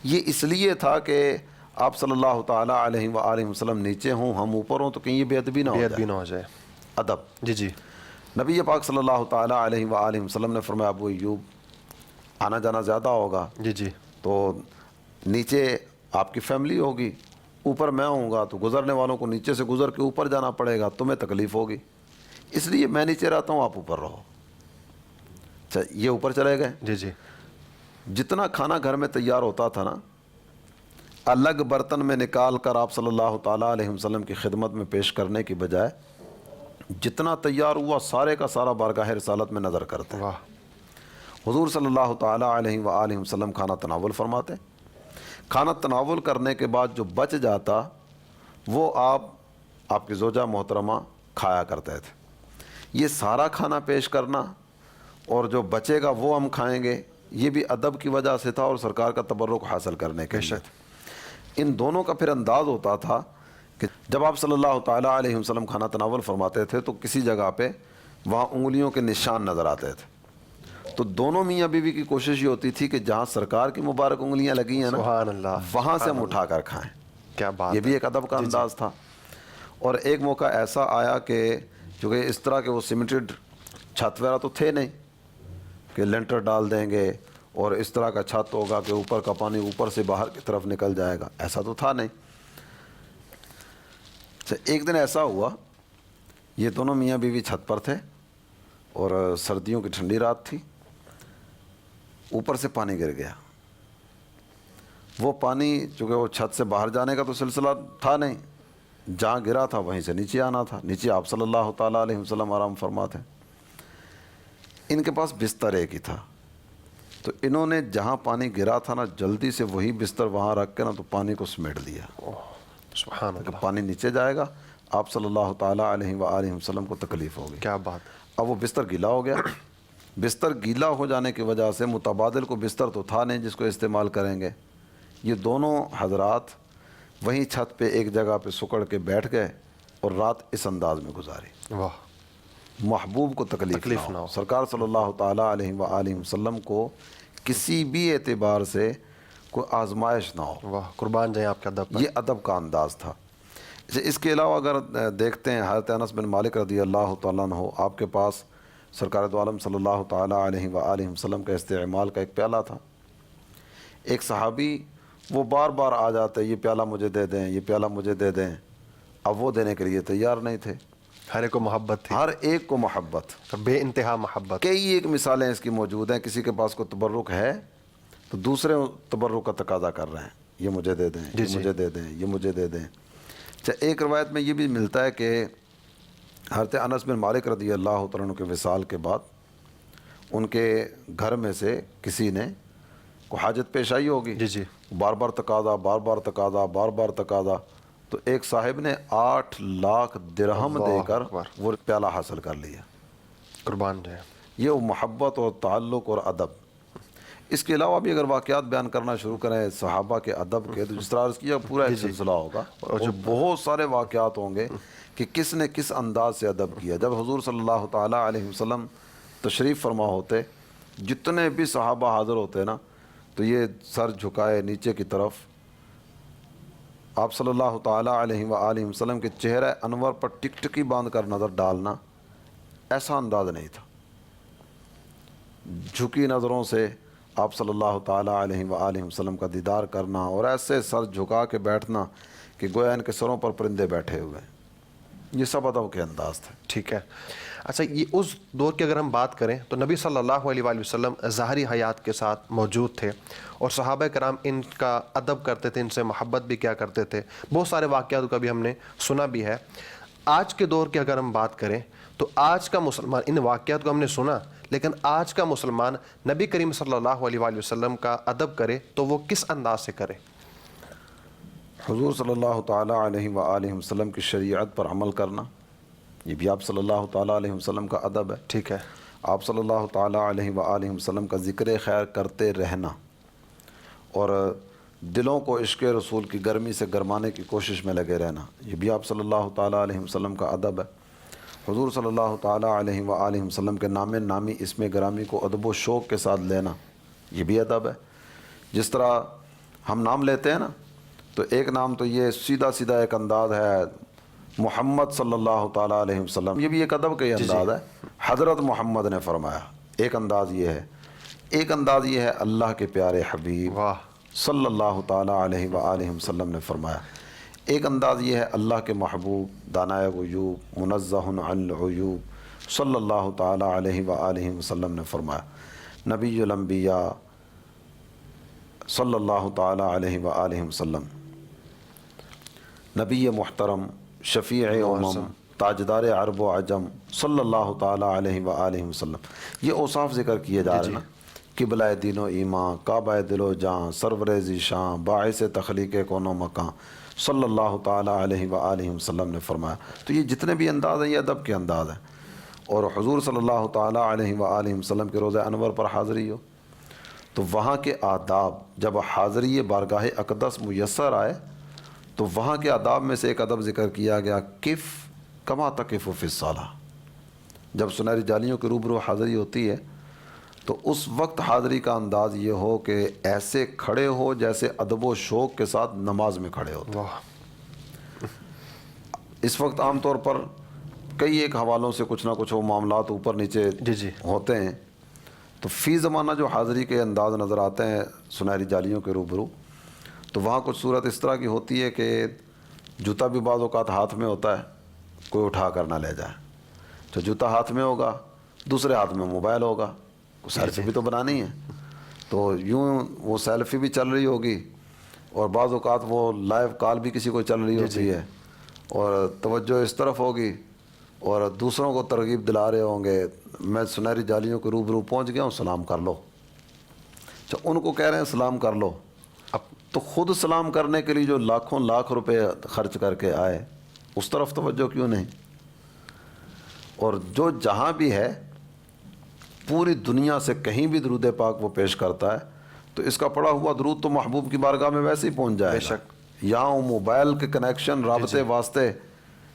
یہ اس لیے تھا کہ آپ صلی اللہ تعالیٰ علیہ وآلہ وسلم نیچے ہوں، ہم اوپر ہوں، تو کہیں یہ بے ادبی نہ ہو جائے۔ ادب۔ جی نبی پاک صلی اللہ تعالیٰ علیہ وآلہ وسلم نے فرمایا ابو ایوب آنا جانا زیادہ ہوگا، تو نیچے آپ کی فیملی ہوگی، اوپر میں ہوں گا، تو گزرنے والوں کو نیچے سے گزر کے اوپر جانا پڑے گا، تمہیں تکلیف ہوگی، اس لیے میں نیچے رہتا ہوں، آپ اوپر رہو۔ یہ اوپر چلے گئے۔ جتنا کھانا گھر میں تیار ہوتا تھا نا، الگ برتن میں نکال کر آپ صلی اللہ تعالیٰ علیہ وسلم کی خدمت میں پیش کرنے کی بجائے جتنا تیار ہوا سارے کا سارا بارگاہ رسالت میں نظر کرتے ہیں۔ حضور صلی اللہ تعالیٰ علیہ وآلہ وسلم کھانا تناول فرماتے، کھانا تناول کرنے کے بعد جو بچ جاتا وہ آپ کی زوجہ محترمہ کھایا کرتے تھے۔ یہ سارا کھانا پیش کرنا اور جو بچے گا وہ ہم کھائیں گے، یہ بھی ادب کی وجہ سے تھا اور سرکار کا تبرک حاصل کرنے کے لیے۔ ان دونوں کا پھر انداز ہوتا تھا کہ جب آپ صلی اللہ تعالیٰ علیہ وسلم کھانا تناول فرماتے تھے تو کسی جگہ پہ وہاں انگلیوں کے نشان نظر آتے تھے، تو دونوں میاں بیوی کی کوشش یہ ہوتی تھی کہ جہاں سرکار کی مبارک انگلیاں لگی ہیں نا وہاں سے ہم اٹھا کر کھائیں۔ کیا بات! یہ بھی ایک ادب کا انداز تھا۔ اور ایک موقع ایسا آیا کہ چونکہ اس طرح کے وہ سیمنٹڈ چھت وغیرہ تو تھے نہیں کہ لینٹر ڈال دیں گے اور اس طرح کا چھت ہوگا کہ اوپر کا پانی اوپر سے باہر کی طرف نکل جائے گا، ایسا تو تھا نہیں۔ ایک دن ایسا ہوا، یہ دونوں میاں بیوی چھت پر تھے اور سردیوں کی ٹھنڈی رات تھی، اوپر سے پانی گر گیا۔ وہ پانی چونکہ وہ چھت سے باہر جانے کا تو سلسلہ تھا نہیں، جہاں گرا تھا وہیں سے نیچے آنا تھا۔ نیچے آپ صلی اللہ تعالیٰ علیہ وسلم آرام فرماتے، ان کے پاس بستر ایک ہی تھا، تو انہوں نے جہاں پانی گرا تھا نا جلدی سے وہی بستر وہاں رکھ کے نا تو پانی کو سمیٹ دیا۔ سبحان اللہ! پانی نیچے جائے گا، آپ صلی اللہ تعالیٰ علیہ وآلہ وسلم کو تکلیف ہوگی۔ کیا بات! اب وہ بستر گیلا ہو گیا۔ بستر گیلا ہو جانے کی وجہ سے متبادل کو بستر تو تھا نہیں جس کو استعمال کریں گے، یہ دونوں حضرات وہیں چھت پہ ایک جگہ پہ سکڑ کے بیٹھ گئے اور رات اس انداز میں گزاری۔ محبوب کو تکلیف نہ ہو، سرکار صلی اللہ تعالیٰ علیہ وآلہ وسلم کو کسی بھی اعتبار سے کوئی آزمائش نہ ہو۔ قربان جائیں آپ کا ادب۔ یہ ادب کا انداز تھا۔ اس کے علاوہ اگر دیکھتے ہیں حضرت انس بن مالک رضی اللہ تعالیٰ عنہ، آپ کے پاس سرکار دو عالم صلی اللہ تعالیٰ علیہ وآلہ وسلم کا استعمال کا ایک پیالہ تھا۔ ایک صحابی وہ بار بار آ جاتے، یہ پیالہ مجھے دے دیں، یہ پیالہ مجھے دے دیں، اب وہ دینے کے لیے تیار نہیں تھے۔ ہر ایک کو محبت تھی، ہر ایک کو محبت، بے انتہا محبت۔ کئی ایک مثالیں اس کی موجود ہیں، کسی کے پاس کوئی تبرک ہے تو دوسرے تبرک کا تقاضا کر رہے ہیں، یہ مجھے دے دیں، یہ مجھے دے دیں، یہ مجھے دے دیں۔ ایک روایت میں یہ بھی ملتا ہے کہ حضرت انس بن مالک رضی اللہ تعالیٰ عنہ کے وصال کے بعد ان کے گھر میں سے کسی نے کو حاجت پیش آئی ہوگی، بار بار تقاضا، بار بار تقاضا، بار بار تقاضا، تو ایک صاحب نے 8 لاکھ درہم دے اللہ کر اکبر۔ وہ پیالہ حاصل کر لیا۔ قربان جائے۔ یہ وہ محبت اور تعلق اور ادب۔ اس کے علاوہ بھی اگر واقعات بیان کرنا شروع کریں صحابہ کے ادب کے، تو جس طرح عرض کیا پورا ایک سلسلہ ہوگا اور بہت سارے واقعات ہوں گے کہ کس نے کس انداز سے ادب کیا۔ جب حضور صلی اللہ تعالیٰ علیہ وسلم تشریف فرما ہوتے، جتنے بھی صحابہ حاضر ہوتے نا، تو یہ سر جھکائے نیچے کی طرف، آپ صلی اللہ تعالیٰ علیہ وآلہ وسلم کے چہرہ انور پر ٹکٹکی باندھ کر نظر ڈالنا، ایسا انداز نہیں تھا۔ جھکی نظروں سے آپ صلی اللہ تعالیٰ علیہ وآلہ وسلم کا دیدار کرنا، اور ایسے سر جھکا کے بیٹھنا کہ گویا ان کے سروں پر پرندے بیٹھے ہوئے ہیں۔ یہ سب ادب کے انداز تھے۔ ٹھیک ہے۔ اچھا، یہ اس دور کی اگر ہم بات کریں تو نبی صلی اللہ علیہ وآلہ وسلم ظاہری حیات کے ساتھ موجود تھے، اور صحابہ کرام ان کا ادب کرتے تھے، ان سے محبت بھی کیا کرتے تھے۔ بہت سارے واقعات کا بھی ہم نے سنا بھی ہے۔ آج کے دور کی اگر ہم بات کریں تو آج کا مسلمان، ان واقعات کو ہم نے سنا، لیکن آج کا مسلمان نبی کریم صلی اللہ علیہ وآلہ وسلم کا ادب کرے تو وہ کس انداز سے کرے؟ حضور صلی اللہ تعالیٰ علیہ وآلہ وسلم کی شریعت پر عمل کرنا، یہ بھی آپ صلی اللہ تعالیٰ علیہ وسلم کا ادب ہے۔ ٹھیک ہے۔ آپ صلی اللہ تعالیٰ علیہ وآلہ وسلم کا ذکر خیر کرتے رہنا، اور دلوں کو عشق رسول کی گرمی سے گرمانے کی کوشش میں لگے رہنا، یہ بھی آپ صلی اللہ تعالیٰ علیہ وسلم کا ادب ہے۔ حضور صلی اللہ تعالیٰ علیہ وآلہ وسلم کے نام نامی اسم گرامی کو ادب و شوق کے ساتھ لینا، یہ بھی ادب ہے۔ جس طرح ہم نام لیتے ہیں نا، تو ایک نام تو یہ سیدھا سیدھا ایک انداز ہے، محمد صلی اللہ تعالیٰ علیہ وسلم، یہ بھی ایک ادب کا ہی انداز ہے۔ حضرت محمد نے فرمایا، ایک انداز یہ ہے۔ ایک انداز یہ ہے اللہ کے پیارے حبیب واہ، صلی اللہ تعالیٰ علیہ وآلہ وسلم نے فرمایا۔ ایک انداز یہ ہے اللہ کے محبوب دانائے غیوب منزہ عن العیوب صلی اللہ تعالیٰ علیہ وآلہ وسلم نے فرمایا۔ نبی الانبیاء صلی اللہ تعالیٰ علیہ وآلہ وسلم، نبی محترم شفیع امم تاجدار عرب و عجم صلی اللہ تعالیٰ علیہ وآلہ وسلم، یہ اوصاف ذکر کیے جا رہے ہیں نا۔ قبلہ دین و ایمان، کعبہ دل و جان، سرور ذیشان، باعث تخلیق کون و مکان صلی اللہ تعالیٰ علیہ وآلہ وسلم نے فرمایا۔ تو یہ جتنے بھی انداز ہیں یہ ادب کے انداز ہیں۔ اور حضور صلی اللہ تعالیٰ علیہ وآلہ وسلم کے روزہ انور پر حاضری ہو تو وہاں کے آداب، جب حاضری بارگاہ اقدس میسر آئے تو وہاں کے آداب میں سے ایک ادب ذکر کیا گیا، کف کما تقف فی الصلاۃ۔ جب سنہری جالیوں کے روبرو حاضری ہوتی ہے تو اس وقت حاضری کا انداز یہ ہو کہ ایسے کھڑے ہو جیسے ادب و شوق کے ساتھ نماز میں کھڑے ہوتے۔ واہ، اس وقت عام طور پر کئی ایک حوالوں سے کچھ نہ کچھ وہ معاملات اوپر نیچے جی ہوتے ہیں، تو فی زمانہ جو حاضری کے انداز نظر آتے ہیں سنہری جالیوں کے روبرو، تو وہاں کچھ صورت اس طرح کی ہوتی ہے کہ جوتا بھی بعض اوقات ہاتھ میں ہوتا ہے، کوئی اٹھا کر نہ لے جائے۔ تو جوتا ہاتھ میں ہوگا، دوسرے ہاتھ میں موبائل ہوگا، سیلفی بھی تو بنانی ہے، تو یوں وہ سیلفی بھی چل رہی ہوگی، اور بعض اوقات وہ لائیو کال بھی کسی کو چل رہی ہوتی ہے، اور توجہ اس طرف ہوگی، اور دوسروں کو ترغیب دلا رہے ہوں گے، میں سنہری جالیوں کے روبرو پہنچ گیا ہوں، سلام کر لو۔ اچھا، ان کو کہہ رہے ہیں سلام کر لو، اب تو خود سلام کرنے کے لیے جو لاکھوں لاکھ روپے خرچ کر کے آئے، اس طرف توجہ کیوں نہیں؟ اور جو جہاں بھی ہے پوری دنیا سے کہیں بھی درود پاک وہ پیش کرتا ہے، تو اس کا پڑھا ہوا درود تو محبوب کی بارگاہ میں ویسے ہی پہنچ جائے بے گا۔ شک۔ یہاں وہ موبائل کے کنیکشن، رابطے واسطے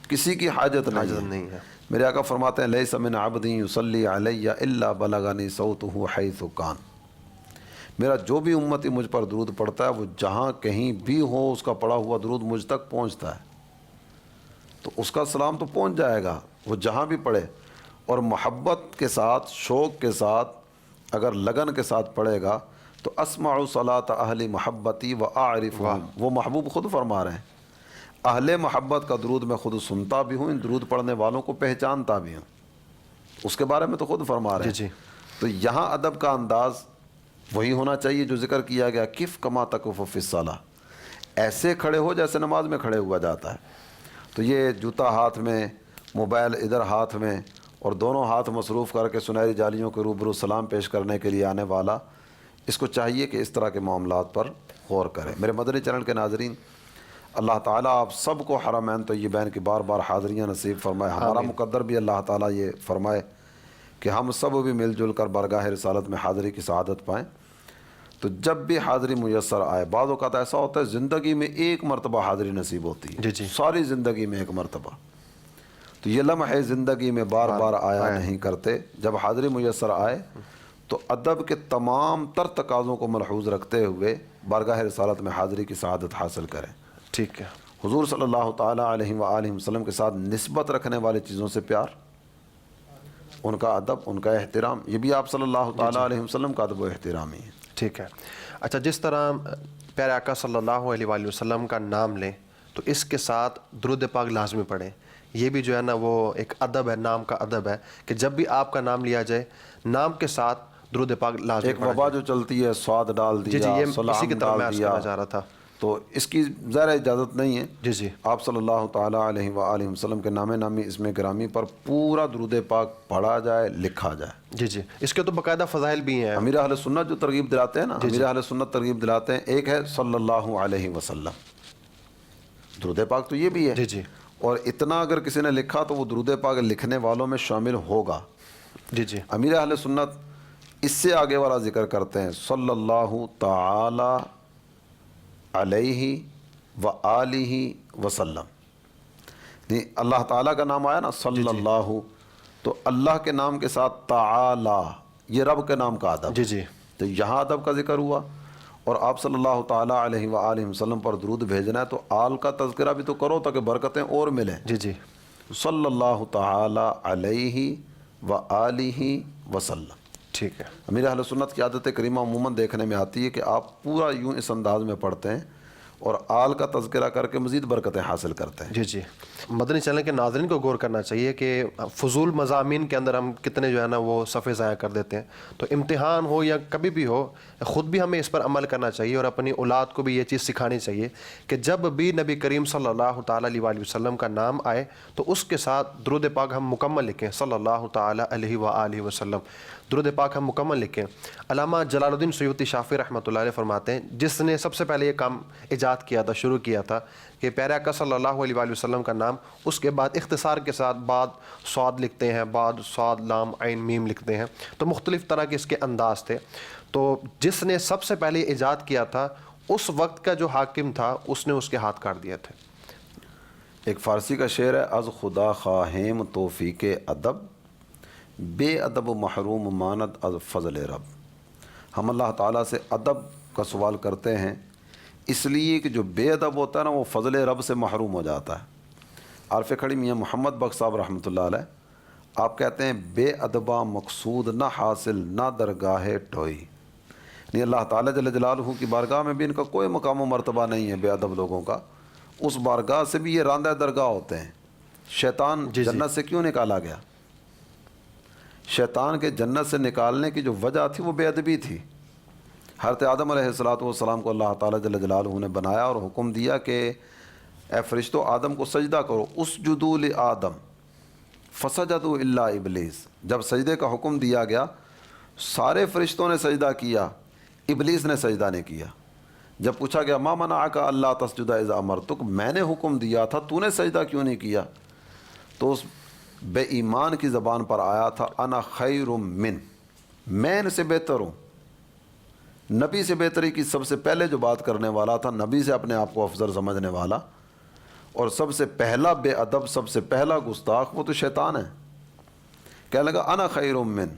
کسی کی حاجت نہیں ہے۔ میرے آقا فرماتے ہیں لیس من عبد یصلی علی الا بلغنی صوتہ حیث کان، میرا جو بھی امتی مجھ پر درود پڑھتا ہے وہ جہاں کہیں بھی ہو اس کا پڑھا ہوا درود مجھ تک پہنچتا ہے، تو اس کا سلام تو پہنچ جائے گا وہ جہاں بھی پڑھے۔ اور محبت کے ساتھ، شوق کے ساتھ، اگر لگن کے ساتھ پڑھے گا تو اسمع صلاۃ اہل محبتی و اعرفہم، وہ محبوب خود فرما رہے ہیں اہل محبت کا درود میں خود سنتا بھی ہوں، ان درود پڑھنے والوں کو پہچانتا بھی ہوں، اس کے بارے میں تو خود فرما رہے ہیں۔ تو یہاں ادب کا انداز وہی ہونا چاہیے جو ذکر کیا گیا، کف کما تقف فی الصلاۃ، ایسے کھڑے ہو جیسے نماز میں کھڑے ہوا جاتا ہے۔ تو یہ جوتا ہاتھ میں، موبائل ادھر ہاتھ میں، اور دونوں ہاتھ مصروف کر کے سنہری جالیوں کے روبرو سلام پیش کرنے کے لیے آنے والا، اس کو چاہیے کہ اس طرح کے معاملات پر غور کرے۔ میرے مدنی چینل کے ناظرین، اللہ تعالیٰ آپ سب کو حرمین طیبین کی بار بار حاضریاں نصیب فرمائے. ہمارا مقدر بھی اللہ تعالیٰ یہ فرمائے کہ ہم سب بھی مل جل کر بارگاہ رسالت میں حاضری کی سعادت پائیں. تو جب بھی حاضری میسر آئے، بعض اوقات ایسا ہوتا ہے زندگی میں ایک مرتبہ حاضری نصیب ہوتی ہے، جی ساری زندگی میں ایک مرتبہ، تو یہ لمحے زندگی میں بار بار آیا نہیں کرتے. جب حاضری میسر آئے تو ادب کے تمام تر تقاضوں کو ملحوظ رکھتے ہوئے بارگاہ رسالت میں حاضری کی سعادت حاصل کریں. ٹھیک ہے. حضور صلی اللہ تعالیٰ علیہ وآلہ وسلم کے ساتھ نسبت رکھنے والی چیزوں سے پیار، ان کا ادب، ان کا احترام، یہ بھی آپ صلی اللہ تعالیٰ علیہ وسلم کا ادب و احترام ہی ہے. ٹھیک ہے. اچھا، جس طرح پیارے آقا صلی اللہ علیہ وآلہ وسلم کا نام لیں تو اس کے ساتھ درود پاک لازمی پڑھیں. یہ بھی جو ہے نا وہ ایک ادب ہے، نام کا ادب ہے کہ جب بھی آپ کا نام لیا جائے نام کے ساتھ درود پاک لازمی. ایک وبا جو چلتی ہے، سواد ڈال دیا، یہ سلام اسی کی طرف میں عرض ڈال کرنا دیا، چاہ رہا تھا. تو اس کی ظاہر اجازت نہیں ہے. جی آپ صلی اللہ تعالیٰ علیہ وآلہ وسلم کے نام نامی اسم گرامی پر پورا درود پاک پڑھا جائے، لکھا جائے. جی اس کے تو باقاعدہ فضائل بھی ہیں. امیر اہل سنت جو ترغیب دلاتے ہیں نا، امیر اہل سنت ترغیب دلاتے ہیں، ایک ہے صلی اللہ علیہ وسلم، درود پاک تو یہ بھی ہے. جی اور اتنا اگر کسی نے لکھا تو وہ درود پاک لکھنے والوں میں شامل ہوگا. جی امیر اہل سنت اس سے آگے والا ذکر کرتے ہیں، صلی اللہ تعالی علیہ وآلہ وسلم. اللہ تعالیٰ کا نام آیا نا صلی اللہ، تو اللہ کے نام کے ساتھ تعالی، یہ رب کے نام کا ادب. جی تو یہاں ادب کا ذکر ہوا، اور آپ صلی اللہ تعالیٰ علیہ وآلہ وسلم پر درود بھیجنا ہے تو آل کا تذکرہ بھی تو کرو تاکہ برکتیں اور ملیں. جی صلی اللہ تعالیٰ علیہ وآلہ وسلم. ٹھیک ہے. امیر اہل سنت کی عادت کریمہ عموماً دیکھنے میں آتی ہے کہ آپ پورا یوں اس انداز میں پڑھتے ہیں اور آل کا تذکرہ کر کے مزید برکتیں حاصل کرتے ہیں. جی مدنی چینل کے ناظرین کو غور کرنا چاہیے کہ فضول مضامین کے اندر ہم کتنے جو ہے نا وہ صفحے ضائع کر دیتے ہیں. تو امتحان ہو یا کبھی بھی ہو، خود بھی ہمیں اس پر عمل کرنا چاہیے اور اپنی اولاد کو بھی یہ چیز سکھانی چاہیے کہ جب بھی نبی کریم صلی اللہ تعالیٰ علیہ وسلم کا نام آئے تو اس کے ساتھ درود پاک ہم مکمل لکھیں. صلی اللہ تعالیٰ علیہ وآلہ وسلم درود پاک ہم مکمل لکھیں. علامہ جلال الدین سیوطی شافعی رحمۃ اللہ علیہ فرماتے ہیں، جس نے سب سے پہلے یہ کام ایجاد کیا تھا، شروع کیا تھا کہ پیارے آقا صلی اللہ علیہ وآلہ وسلم کا نام، اس کے بعد اختصار کے ساتھ بعد صاد لکھتے ہیں، بعد صاد لام عین میم لکھتے ہیں. تو مختلف طرح کے اس کے انداز تھے. تو جس نے سب سے پہلے ایجاد کیا تھا اس وقت کا جو حاکم تھا اس نے اس کے ہاتھ کاٹ دیے تھے. ایک فارسی کا شعر ہے، از خدا خواہیم توفیق ادب، بے ادب و محروم ماند از فضل رب. ہم اللہ تعالیٰ سے ادب کا سوال کرتے ہیں اس لیے کہ جو بے ادب ہوتا ہے نا وہ فضل رب سے محروم ہو جاتا ہے. عارف کھڑی میاں محمد بخش صاحب رحمۃ اللہ علیہ آپ کہتے ہیں، بے ادبہ مقصود نہ حاصل نہ درگاہ ٹھوئی. یعنی اللہ تعالیٰ جل جلالہ کی بارگاہ میں بھی ان کا کوئی مقام و مرتبہ نہیں ہے. بے ادب لوگوں کا اس بارگاہ سے بھی یہ راندہ درگاہ ہوتے ہیں. شیطان جنت سے کیوں نکالا گیا؟ شیطان کے جنت سے نکالنے کی جو وجہ تھی وہ بے ادبی تھی. حضرت آدم علیہ السلام کو اللہ تعالیٰ جل جلالہ نے بنایا اور حکم دیا کہ اے فرشتو آدم کو سجدہ کرو، اسجدوا لآدم فسجدوا الا ابلیس. جب سجدے کا حکم دیا گیا سارے فرشتوں نے سجدہ کیا، ابلیس نے سجدہ نہیں کیا. جب پوچھا گیا ما منعک اللہ تسجد اذ امرتک، میں نے حکم دیا تھا تو نے سجدہ کیوں نہیں کیا؟ تو اس بے ایمان کی زبان پر آیا تھا انا خیر من، میں ان سے بہتر ہوں. نبی سے بہتری کی سب سے پہلے جو بات کرنے والا تھا، نبی سے اپنے آپ کو افضل سمجھنے والا، اور سب سے پہلا بے ادب، سب سے پہلا گستاخ وہ تو شیطان ہے. کہنے لگا انا خیر من،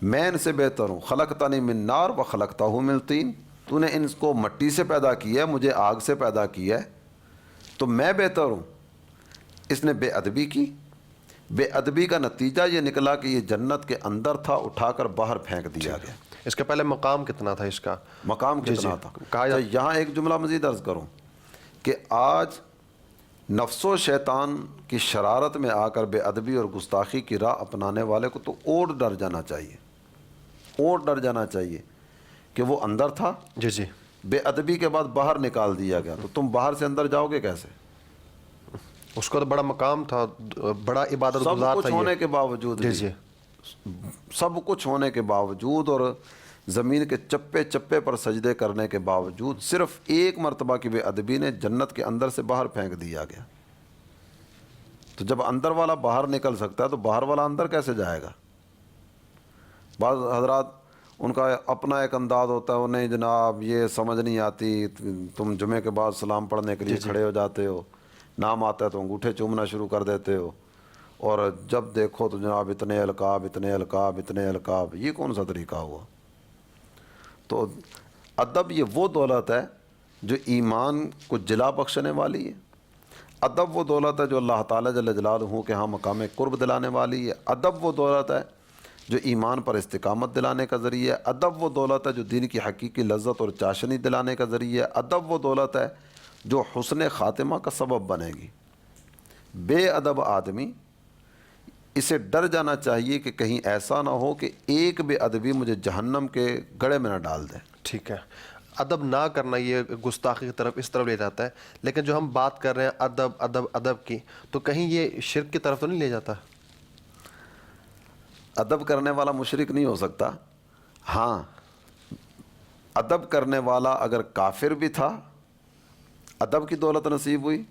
میں ان سے بہتر ہوں. خلقتنی من نار و خلقتہ من طین، تو نے ان کو مٹی سے پیدا کیا ہے، مجھے آگ سے پیدا کیا ہے، تو میں بہتر ہوں. اس نے بے ادبی کی. بے ادبی کا نتیجہ یہ نکلا کہ یہ جنت کے اندر تھا، اٹھا کر باہر پھینک دیا گیا. اس کا پہلے مقام کتنا تھا؟ اس کا مقام کتنا تھا؟ کہا یہاں ایک جملہ مزید عرض کروں کہ آج نفس و شیطان کی شرارت میں آ کر بے ادبی اور گستاخی کی راہ اپنانے والے کو تو اور ڈر جانا چاہیے، اور ڈر جانا چاہیے کہ وہ اندر تھا، جی بے ادبی کے بعد باہر نکال دیا گیا، تو تم باہر سے اندر جاؤ گے کیسے؟ اس کو تو بڑا مقام تھا، بڑا عبادت گزار سب تھا. کچھ ہونے کے باوجود، جی سب کچھ ہونے کے باوجود اور زمین کے چپے چپے پر سجدے کرنے کے باوجود صرف ایک مرتبہ کی بے ادبی نے جنت کے اندر سے باہر پھینک دیا گیا. تو جب اندر والا باہر نکل سکتا ہے تو باہر والا اندر کیسے جائے گا؟ بعض حضرات ان کا اپنا ایک انداز ہوتا ہے، انہیں جناب یہ سمجھ نہیں آتی، تم جمعے کے بعد سلام پڑھنے کے لیے کھڑے ہو جاتے ہو، نام آتا ہے تو انگوٹھے چومنا شروع کر دیتے ہو، اور جب دیکھو تو جناب اتنے القاب اتنے القاب اتنے القاب. یہ کون سا طریقہ ہوا؟ تو ادب یہ وہ دولت ہے جو ایمان کو جلا بخشنے والی ہے. ادب وہ دولت ہے جو اللہ تعالیٰ جل جلالہ کے ہاں مقام قرب دلانے والی ہے. ادب وہ دولت ہے جو ایمان پر استقامت دلانے کا ذریعہ ہے. ادب وہ دولت ہے جو دین کی حقیقی لذت اور چاشنی دلانے کا ذریعہ ہے. ادب وہ دولت ہے جو حسن خاتمہ کا سبب بنے گی. بے ادب آدمی اسے ڈر جانا چاہیے کہ کہیں ایسا نہ ہو کہ ایک بے ادبی مجھے جہنم کے گڑھے میں نہ ڈال دے. ٹھیک ہے، ادب نہ کرنا یہ گستاخی کی طرف اس طرف لے جاتا ہے، لیکن جو ہم بات کر رہے ہیں ادب ادب ادب کی، تو کہیں یہ شرک کی طرف تو نہیں لے جاتا؟ ادب کرنے والا مشرک نہیں ہو سکتا. ہاں، ادب کرنے والا اگر کافر بھی تھا، ادب کی دولت نصیب ہوئی،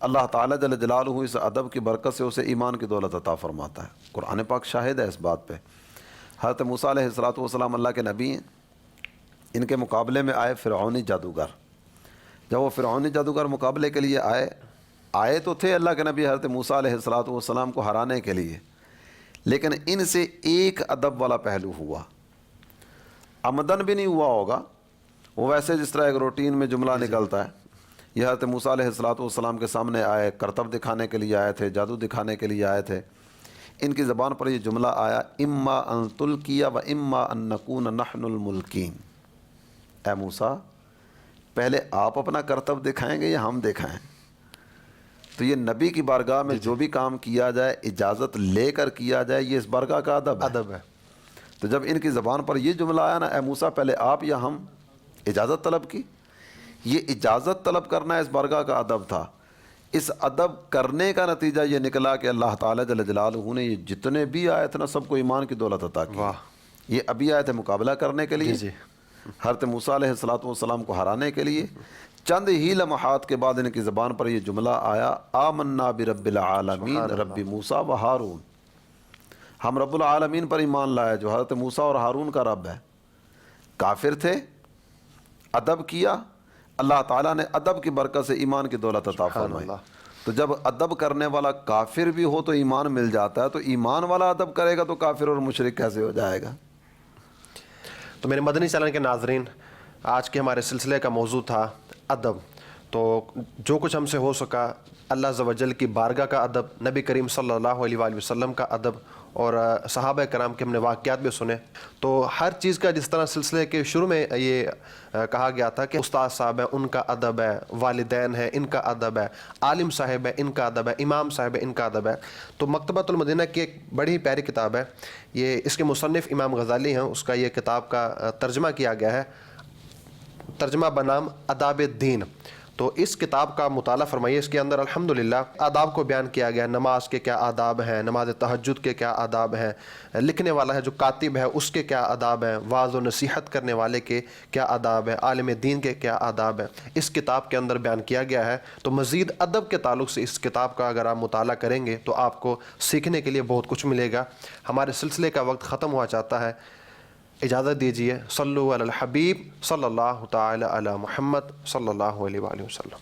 اللہ تعالیٰ جل جلالہ اس ادب کی برکت سے اسے ایمان کی دولت عطا فرماتا ہے. قرآن پاک شاہد ہے اس بات پہ. حضرت موسیٰ علیہ السلام اللہ کے نبی ہیں. ان کے مقابلے میں آئے فرعونی جادوگر. جب وہ فرعونی جادوگر مقابلے کے لیے آئے تو تھے اللہ کے نبی حضرت موسیٰ علیہ السلام کو ہرانے کے لیے، لیکن ان سے ایک ادب والا پہلو ہوا. عمدن بھی نہیں ہوا ہوگا، وہ ویسے جس طرح ایک روٹین میں جملہ نکلتا ہے. یہ حضرت موسیٰ علیہ السلام کے سامنے آئے، کرتب دکھانے کے لیے آئے تھے، جادو دکھانے کے لیے آئے تھے. ان کی زبان پر یہ جملہ آیا، اما ان تلقی و اما ان نکون نحن الملکین. اے موسیٰ، پہلے آپ اپنا کرتب دکھائیں گے یا ہم دکھائیں؟ تو یہ نبی کی بارگاہ میں جو بھی کام کیا جائے اجازت لے کر کیا جائے، یہ اس بارگاہ کا ادب ہے. تو جب ان کی زبان پر یہ جملہ آیا نا، اے موسیٰ پہلے آپ یا ہم، اجازت طلب کی. یہ اجازت طلب کرنا اس بارگاہ کا ادب تھا. اس ادب کرنے کا نتیجہ یہ نکلا کہ اللہ تعالیٰ جل جلالہ نے یہ جتنے بھی آئے تھے نا سب کو ایمان کی دولت عطا کی. یہ ابھی آئے تھے مقابلہ کرنے کے لیے، حضرت موسیٰ علیہ السلام کو ہرانے کے لیے. چند ہی لمحات کے بعد ان کی زبان پر یہ جملہ آیا، آمنا برب العالمین رب موسیٰ و ہارون. ہم رب العالمین پر ایمان لائے جو حضرت موسیٰ اور ہارون کا رب ہے. کافر تھے، ادب کیا، اللہ تعالیٰ نے ادب کی برکت سے ایمان کی دولت عطا فرمائی. تو جب ادب کرنے والا کافر بھی ہو تو ایمان مل جاتا ہے، تو ایمان والا ادب کرے گا تو کافر اور مشرک کیسے ہو جائے گا؟ تو میرے مدنی چینل کے ناظرین، آج کے ہمارے سلسلے کا موضوع تھا ادب. تو جو کچھ ہم سے ہو سکا، اللہ عز و جل کی بارگاہ کا ادب، نبی کریم صلی اللہ علیہ وآلہ وسلم کا ادب، اور صحابہ کرام کے ہم نے واقعات بھی سنے. تو ہر چیز کا جس طرح سلسلے کے شروع میں یہ کہا گیا تھا کہ استاد صاحب ہیں ان کا ادب ہے، والدین ہیں ان کا ادب ہے، عالم صاحب ہے ان کا ادب ہے، امام صاحب ہے ان کا ادب ہے. تو مکتبۃ المدینہ کی ایک بڑی ہی پیاری کتاب ہے، یہ اس کے مصنف امام غزالی ہیں، اس کا یہ کتاب کا ترجمہ کیا گیا ہے، ترجمہ بنام آداب الدین. تو اس کتاب کا مطالعہ فرمائیے. اس کے اندر الحمدللہ آداب کو بیان کیا گیا، نماز کے کیا آداب ہیں، نماز تہجد کے کیا آداب ہیں، لکھنے والا ہے جو کاتب ہے اس کے کیا آداب ہیں، واعظ و نصیحت کرنے والے کے کیا آداب ہیں، عالم دین کے کیا آداب ہیں، اس کتاب کے اندر بیان کیا گیا ہے. تو مزید ادب کے تعلق سے اس کتاب کا اگر آپ مطالعہ کریں گے تو آپ کو سیکھنے کے لیے بہت کچھ ملے گا. ہمارے سلسلے کا وقت ختم ہوا چاہتا ہے، اجازت دیجیے. صلو علی الحبیب صلی اللہ تعالی علی محمد صلی اللہ علیہ وآلہ وسلم.